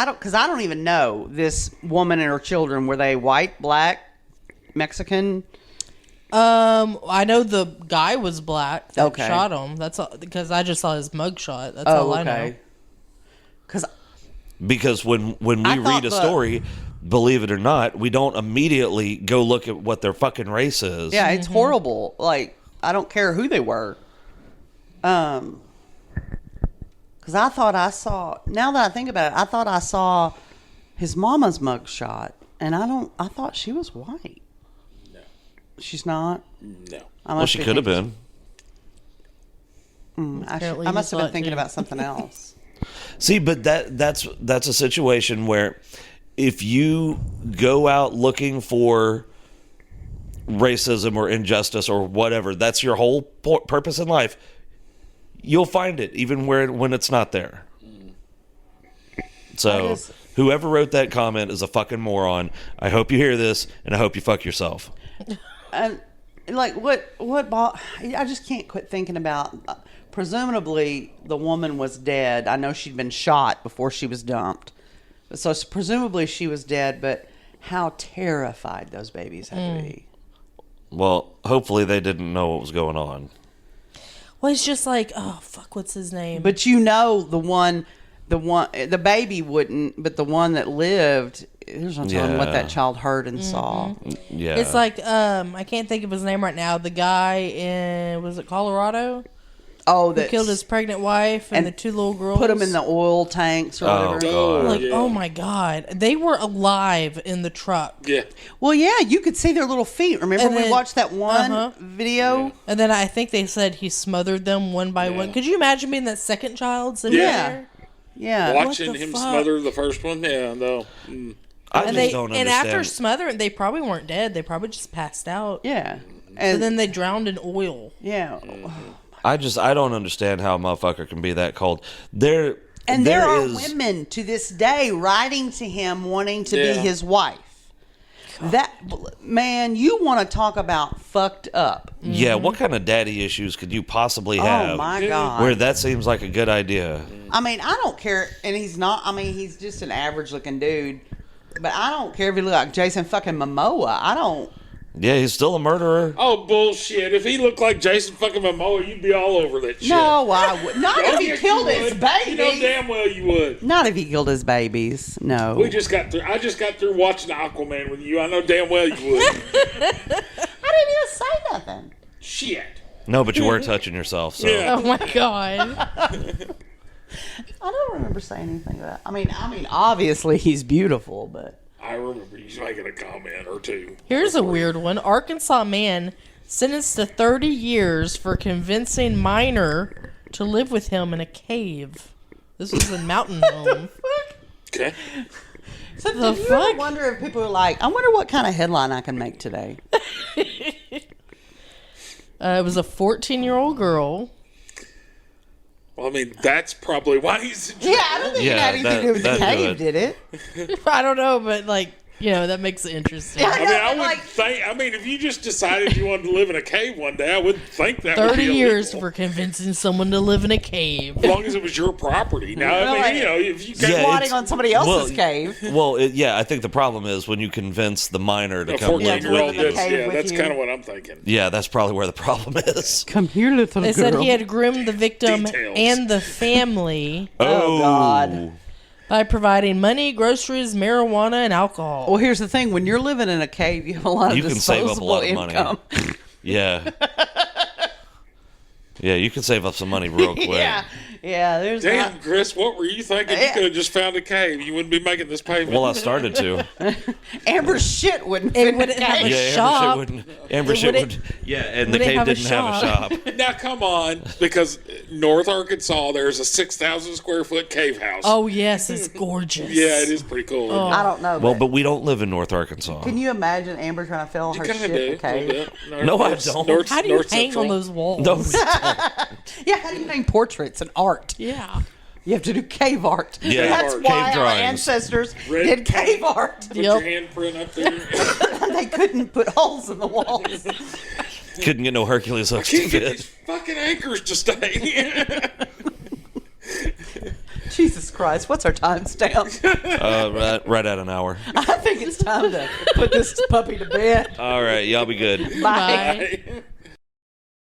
don't, because I don't even know this woman and her children. Were they white, black, Mexican? I know the guy was black that Okay. shot him. That's all, because I just saw his mugshot. That's all I know. Because when we I read thought a the- story, believe it or not, we don't immediately go look at what their fucking race is. yeah, it's horrible. Like, I don't care who they were. Because I thought I saw, now that I think about it, I thought I saw his mama's mugshot, and I thought she was white. No. She's not? No. Well, she could have been. Apparently I you must have saw been it thinking too. about something else. See, but that's a situation where if you go out looking for racism or injustice or whatever, that's your whole purpose in life, you'll find it even when it's not there. So whoever wrote that comment is a fucking moron. I hope you hear this, and I hope you fuck yourself. And like I just can't quit thinking about. Presumably, the woman was dead. I know she'd been shot before she was dumped, so presumably she was dead. But how terrified those babies had to be. Well, hopefully they didn't know what was going on. Well, it's just like, oh fuck, what's his name? But the baby wouldn't, but the one that lived, there's no telling what Yeah. that child heard and saw. Yeah. It's like I can't think of his name right now. The guy in, was it Colorado? Oh, Who that killed his pregnant wife and and the two little girls? put them in the oil tanks or Oh, whatever. God. Like, Yeah. oh my god, they were alive in the truck. Yeah. Well, yeah, you could see their little feet. Remember And we then- watched that one uh-huh. video? And then I think they said he smothered them one by one. Could you imagine being that second child sitting Yeah. there? Yeah. Watching the him fuck? smother the first one, yeah, no. I And just don't and understand. after smothering, they probably weren't dead. They probably just passed out. Yeah. And And then they drowned in oil. yeah. I don't understand how a motherfucker can be that cold. There There are is- women to this day writing to him wanting to Yeah. be his wife. That man, you want to talk about fucked up. Yeah, what kind of daddy issues could you possibly have? Oh my god. Where that seems like a good idea. I mean, I don't care, and he's not. I mean, he's just an average-looking dude. But I don't care if he look like Jason fucking Momoa. I don't. Yeah, he's still a murderer. Oh, bullshit. If he looked like Jason fucking Momoa, you'd be all over that shit. No, I would not Oh, if he yes, killed you his would. babies. You know damn well you would. Not if he killed his babies. No. I just got through watching Aquaman with you. I know damn well you would. I didn't even say nothing. Shit. No, but you were touching yourself, so. Yeah. Oh my god. I don't remember saying anything about. I mean, obviously he's beautiful, but I remember you making a comment or two. Here's a weird one. Arkansas man sentenced to 30 years for convincing minor to live with him in a cave. This was in Mountain Home. Okay. so The did you fuck? ever wonder if people are like, I wonder what kind of headline I can make today? It was a 14-year-old girl. Well, I mean, that's probably why he's in jail. Yeah, I don't think it Yeah, had anything to do with the that'd do cave, it. did it? I don't know, but like, you know, that makes it interesting. Yeah. I mean, I but would like- think. I mean, if you just decided you wanted to live in a cave one day, I would think that would 30 be years illegal, for convincing someone to live in a cave. as long as it was your property. Now, I Well, mean, you know, if you got Yeah, Squatting it's- on somebody else's well, cave. Well, yeah, I think the problem is when you convince the minor to a come live 14-year-old, live in the with you. cave yeah, with that's you. kind of what I'm thinking. Yeah, that's probably where the problem is. Come here, little They said he had groomed the victim Details. and the family Oh, God. by providing money, groceries, marijuana, and alcohol. Well, here's the thing: when you're living in a cave, you have a lot of You can save up a disposable lot of money. income. Yeah. Yeah, you can save up some money real quick. yeah. There's Damn, not. Chris, what were you thinking? You Yeah. could have just found a cave. You wouldn't be making this payment. Well, I started to. Amber's shit wouldn't It fit in a wouldn't have cave. a Yeah, shop. Amber shit wouldn't- would. Yeah, and the wouldn't cave have a didn't have a shop. Now, come on, because North Arkansas, there's a 6,000 square foot cave house. Oh, yes, it's gorgeous. Yeah, it is pretty cool. isn't it? I don't know. Well, but we don't live in North Arkansas. can you imagine Amber trying to fill her You shit kind of in do. a cave? No, I don't. How do you hang on those walls? No, Yeah, how do you hang portraits and art? Yeah. You have to do cave art. Yeah, That's cave why our drawings. ancestors Red did cave paint. art. Put Yep. your handprint up there. They couldn't put holes in the walls. couldn't get no Hercules hooks to Can't get these fit. fucking anchors to stay. Christ. What's our timestamp? Right at an hour. I think it's time to put this puppy to bed. All right, y'all be good. Bye. Bye.